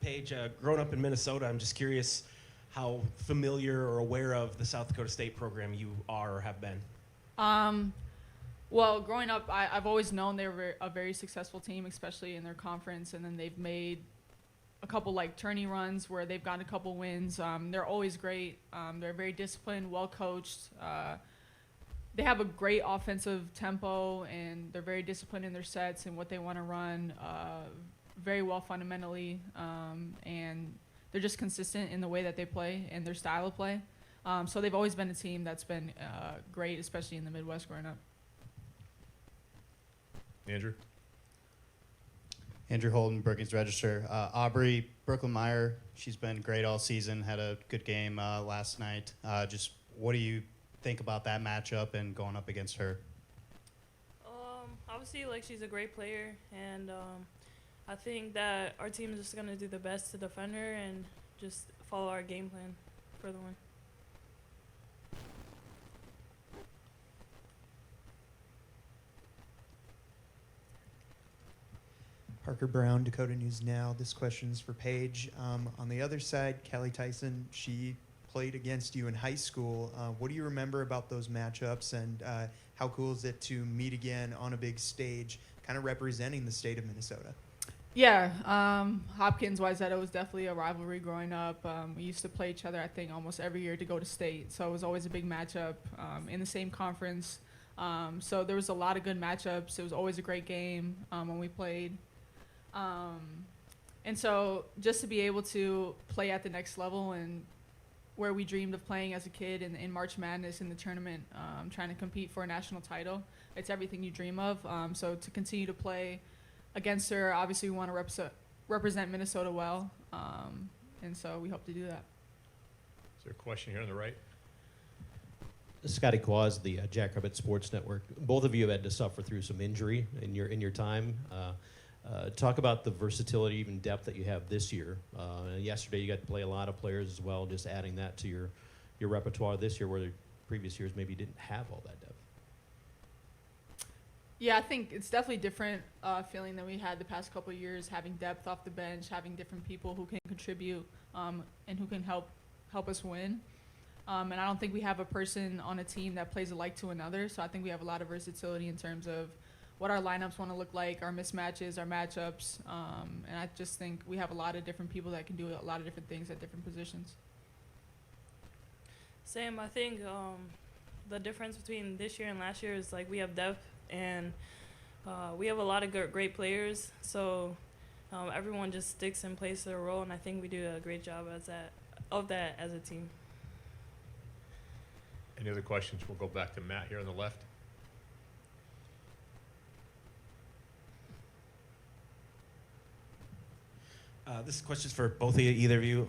Paige, growing up in Minnesota, I'm just curious how familiar or aware of the South Dakota State program you are or have been. Well, growing up, I've always known they were a very successful team, especially in their conference, and then they've made a couple like tourney runs where they've gotten a couple wins. They're always great. They're very disciplined, well coached. They have a great offensive tempo, and they're very disciplined in their sets and what they want to run. Very well fundamentally, and they're just consistent in the way that they play and their style of play. So they've always been a team that's been great, especially in the Midwest growing up. Andrew Holden, Brookings Register. Aubrey Brooklyn-Meyer, she's been great all season, had a good game last night. Just what do you think about that matchup and going up against her? Obviously, like, she's a great player, and I think that our team is just going to do the best to defend her and just follow our game plan for the win. Parker Brown, Dakota News Now. This question's for Paige. On the other side, Kelly Tyson, she played against you in high school. What do you remember about those matchups, and how cool is it to meet again on a big stage, kind of representing the state of Minnesota? Yeah, Hopkins-Wayzata was definitely a rivalry growing up. We used to play each other, I think, almost every year to go to state, so it was always a big matchup in the same conference. So there was a lot of good matchups. It was always a great game when we played. And so just to be able to play at the next level and where we dreamed of playing as a kid in March Madness in the tournament, trying to compete for a national title, it's everything you dream of. So to continue to play against her, obviously we want to represent Minnesota well, and so we hope to do that. Is there a question here on the right? Scotty Quaz, the Jackrabbit Sports Network. Both of you have had to suffer through some injury in your time. Talk about the versatility, even depth that you have this year. Yesterday, you got to play a lot of players as well. Just adding that to your repertoire this year, where the previous years maybe didn't have all that depth. Yeah, I think it's definitely different feeling than we had the past couple of years, having depth off the bench, having different people who can contribute and who can help us win. And I don't think we have a person on a team that plays alike to another. So I think we have a lot of versatility in terms of what our lineups want to look like, our mismatches, our matchups. And I just think we have a lot of different people that can do a lot of different things at different positions. Same. I think the difference between this year and last year is, like, we have depth, and we have a lot of great players. So everyone just sticks and plays their role, and I think we do a great job of that as a team. Any other questions? We'll go back to Matt here on the left. This question's for both of you, either of you.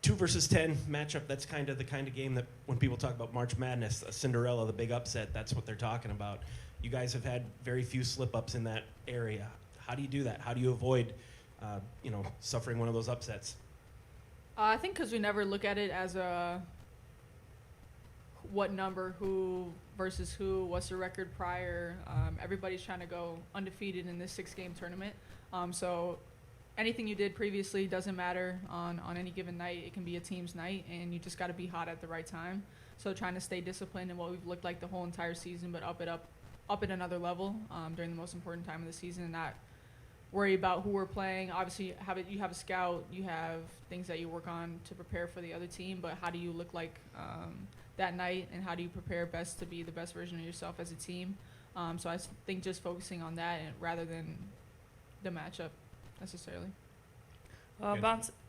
2 versus 10 matchup, that's kind of the kind of game that when people talk about March Madness, a Cinderella, the big upset, that's what they're talking about. You guys have had very few slip-ups in that area. How do you do that? How do you avoid, suffering one of those upsets? I think because we never look at it as what number, who versus who, what's the record prior. Everybody's trying to go undefeated in this 6-game tournament. So anything you did previously doesn't matter on any given night. It can be a team's night, and you just got to be hot at the right time. So trying to stay disciplined in what we've looked like the whole entire season, but up at another level during the most important time of the season, and not worry about who we're playing. Obviously, you have a scout, you have things that you work on to prepare for the other team, but how do you look like that night, and how do you prepare best to be the best version of yourself as a team? So I think just focusing on that rather than the matchup necessarily.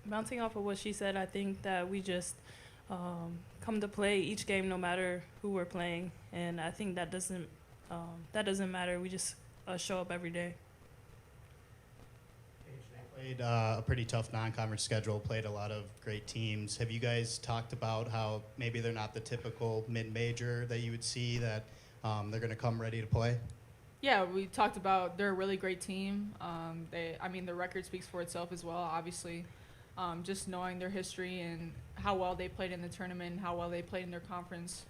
Bouncing off of what she said, I think that we just come to play each game no matter who we're playing, and I think that doesn't matter. We just show up every day. Played a pretty tough non-conference schedule, played a lot of great teams. Have you guys talked about how maybe they're not the typical mid-major that you would see, that they're going to come ready to play? Yeah, we talked about they're a really great team. The record speaks for itself as well, obviously. Just knowing their history and how well they played in the tournament, how well they played in their conference,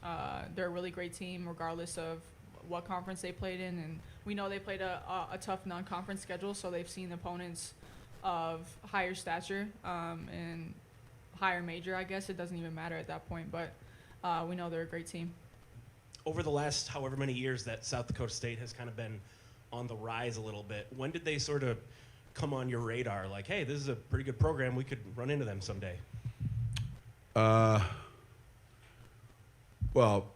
they're a really great team regardless of what conference they played in. And we know they played a tough non-conference schedule, so they've seen opponents of higher stature and higher major, I guess. It doesn't even matter at that point, but we know they're a great team. Over the last however many years that South Dakota State has kind of been on the rise a little bit, when did they sort of come on your radar? Like, hey, this is a pretty good program. We could run into them someday. Well,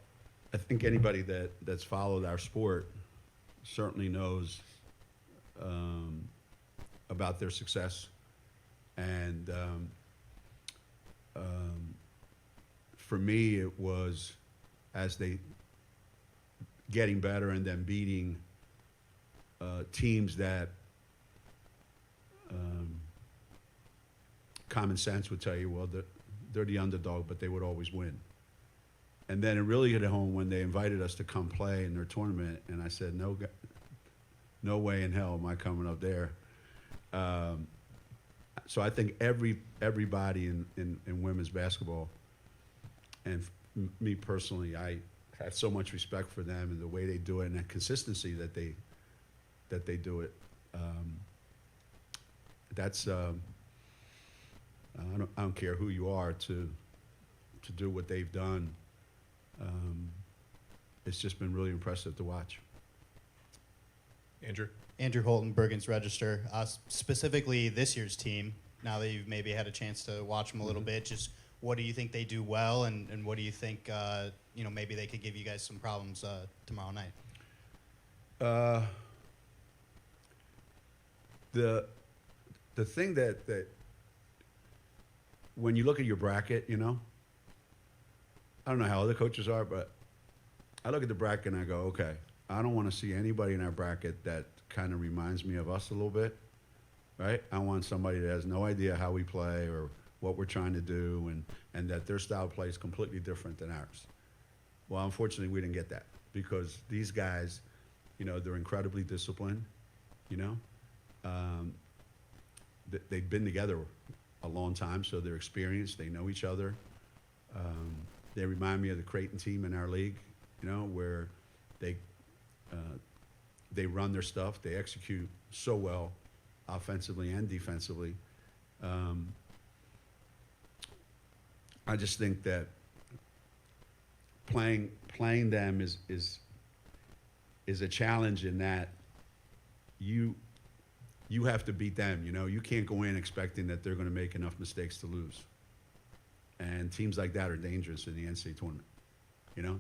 I think anybody that's followed our sport certainly knows about their success. And for me, it was as they getting better and then beating teams that common sense would tell you, well, they're the underdog, but they would always win. And then it really hit home when they invited us to come play in their tournament, and I said, no way in hell am I coming up there. So I think everybody in women's basketball, and me personally, I have so much respect for them and the way they do it and the consistency that they do it. That's I don't care who you are to do what they've done. It's just been really impressive to watch. Andrew? Andrew Holton, Bergen's Register. Specifically this year's team, now that you've maybe had a chance to watch them a little bit, just what do you think they do well, and what do you think, maybe they could give you guys some problems tomorrow night? The thing that when you look at your bracket, I don't know how other coaches are, but I look at the bracket and I go, okay, I don't want to see anybody in our bracket that kind of reminds me of us a little bit, right? I want somebody that has no idea how we play or what we're trying to do, and that their style of play is completely different than ours. Well, unfortunately, we didn't get that because these guys, they're incredibly disciplined, they've been together a long time, so they're experienced, they know each other. They remind me of the Creighton team in our league, where they run their stuff, they execute so well offensively and defensively. I just think that playing them is a challenge in that you have to beat them. You can't go in expecting that they're going to make enough mistakes to lose. And teams like that are dangerous in the NCAA tournament.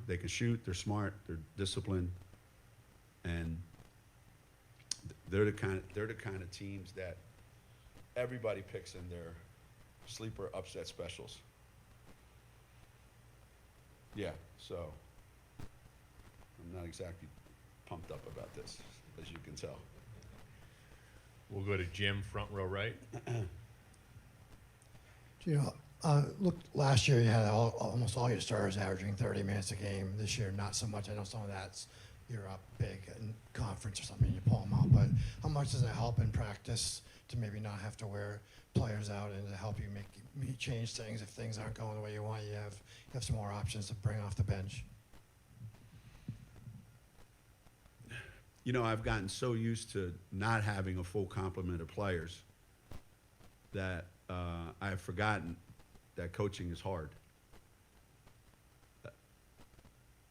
They can shoot, they're smart, they're disciplined, and they're the kind of teams that everybody picks in their sleeper upset specials. Yeah, so I'm not exactly pumped up about this, as you can tell. We'll go to Jim, front row right. Look, last year you had almost all your starters averaging 30 minutes a game. This year, not so much. I know some of that's you're up big in conference or something, you pull them out. But how much does it help in practice to maybe not have to wear players out and to help you change things if things aren't going the way you want? You have some more options to bring off the bench. I've gotten so used to not having a full complement of players that I've forgotten that coaching is hard. A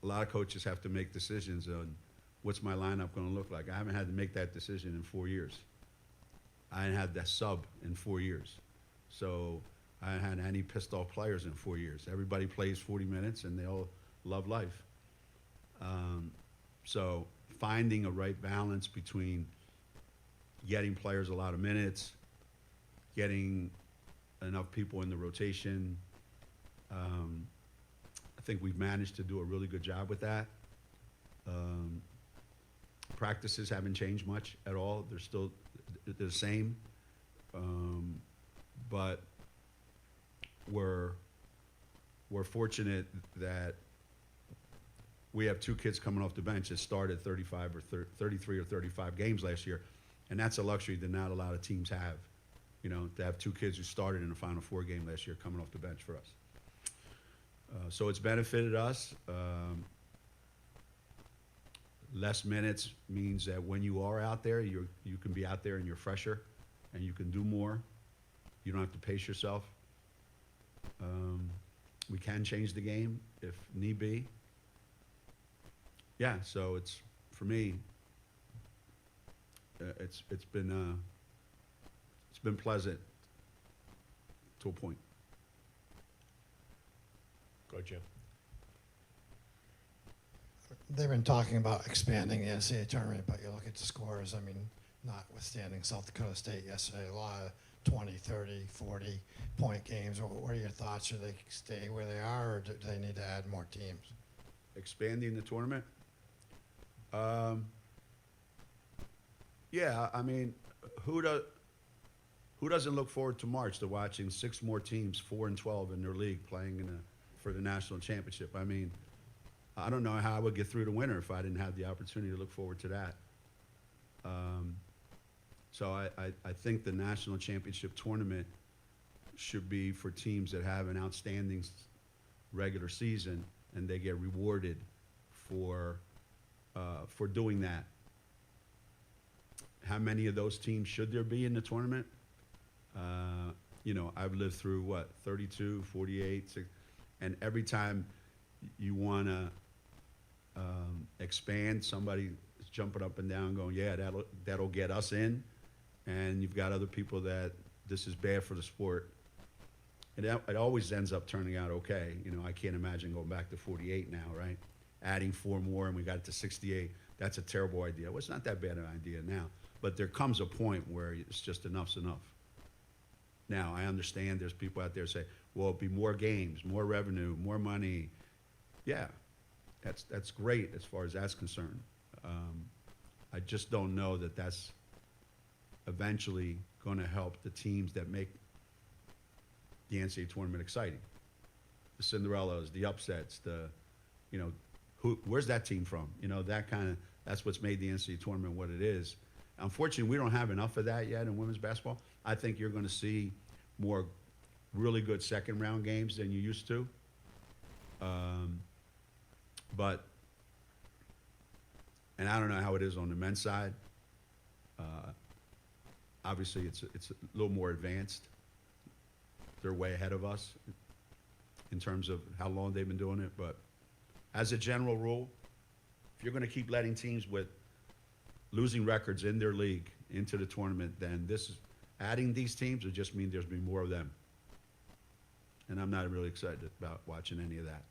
lot of coaches have to make decisions on what's my lineup going to look like. I haven't had to make that decision in 4 years. I haven't had that sub in 4 years. So I haven't had any pissed off players in 4 years. Everybody plays 40 minutes and they all love life. So finding a right balance between getting players a lot of minutes, getting enough people in the rotation. I think we've managed to do a really good job with that. Practices haven't changed much at all. They're still the same. But we're fortunate that we have 2 kids coming off the bench that started 35 or 33 or 35 games last year, and that's a luxury that not a lot of teams have. To have 2 kids who started in the Final Four game last year coming off the bench for us. So it's benefited us. Less minutes means that when you are out there, you can be out there and you're fresher, and you can do more. You don't have to pace yourself. We can change the game if need be. Yeah, so it's, for me, it's been pleasant to a point. Go, Jim. They've been talking about expanding the NCAA tournament, but you look at the scores, I mean, notwithstanding South Dakota State yesterday, a lot of 20, 30, 40-point games. What are your thoughts? Should they stay where they are, or do they need to add more teams? Expanding the tournament? Yeah, I mean, who doesn't look forward to March to watching 6 more teams, 4-12 in their league, playing for the national championship? I mean, I don't know how I would get through the winter if I didn't have the opportunity to look forward to that. So I think the national championship tournament should be for teams that have an outstanding regular season, and they get rewarded for doing that. How many of those teams should there be in the tournament? You know, I've lived through 32, 48, 6, and every time you want to expand, somebody is jumping up and down going, yeah, that'll get us in. And you've got other people that this is bad for the sport. It always ends up turning out okay. You know, I can't imagine going back to 48 now, right? Adding 4 more and we got it to 68. That's a terrible idea. Well, it's not that bad an idea now. But there comes a point where it's just enough's enough. Now, I understand there's people out there say, well, it'll be more games, more revenue, more money. Yeah, that's great as far as that's concerned. I just don't know that that's eventually going to help the teams that make the NCAA tournament exciting. The Cinderellas, the upsets, where's that team from? You know, that's what's made the NCAA tournament what it is. Unfortunately, we don't have enough of that yet in women's basketball. I think you're going to see more really good second round games than you used to. And I don't know how it is on the men's side. Obviously, it's a little more advanced. They're way ahead of us in terms of how long they've been doing it. But as a general rule, if you're going to keep letting teams with losing records in their league into the tournament, then adding these teams would just mean there's been more of them. And I'm not really excited about watching any of that.